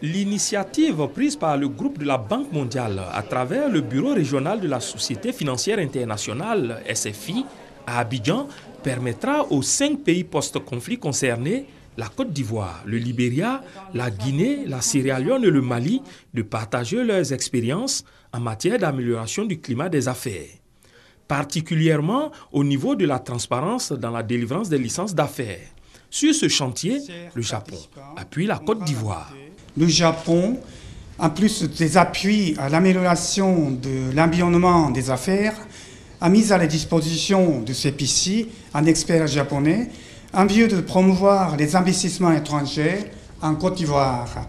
L'initiative prise par le groupe de la Banque mondiale à travers le bureau régional de la Société financière internationale, SFI, à Abidjan, permettra aux 5 pays post-conflit concernés, la Côte d'Ivoire, le Libéria, la Guinée, la Sierra Leone et le Mali, de partager leurs expériences en matière d'amélioration du climat des affaires, particulièrement au niveau de la transparence dans la délivrance des licences d'affaires. Sur ce chantier, le Japon appuie la Côte d'Ivoire. Le Japon, en plus des appuis à l'amélioration de l'environnement des affaires, a mis à la disposition de CEPICI un expert japonais en vue de promouvoir les investissements étrangers en Côte d'Ivoire.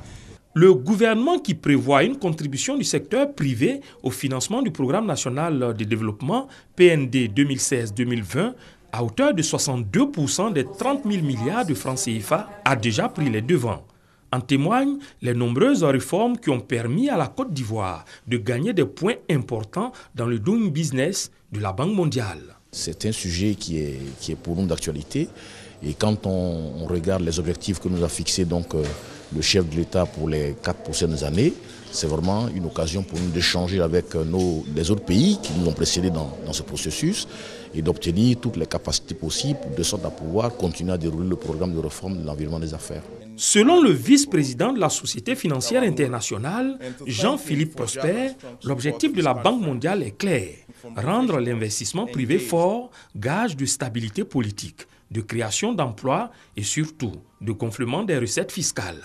Le gouvernement qui prévoit une contribution du secteur privé au financement du Programme national de développement PND 2016-2020 à hauteur de 62% des 30 000 milliards de francs CFA a déjà pris les devants. En témoignent les nombreuses réformes qui ont permis à la Côte d'Ivoire de gagner des points importants dans le doing business de la Banque mondiale. C'est un sujet qui est pour nous d'actualité. Et quand on regarde les objectifs que nous a fixés le chef de l'État pour les 4 prochaines années, c'est vraiment une occasion pour nous d'échanger avec les autres pays qui nous ont précédés dans ce processus et d'obtenir toutes les capacités possibles de sorte à pouvoir continuer à dérouler le programme de réforme de l'environnement des affaires. Selon le vice-président de la Société financière internationale, Jean-Philippe Prosper, l'objectif de la Banque mondiale est clair: rendre l'investissement privé fort, gage de stabilité politique, de création d'emplois et surtout de gonflement des recettes fiscales.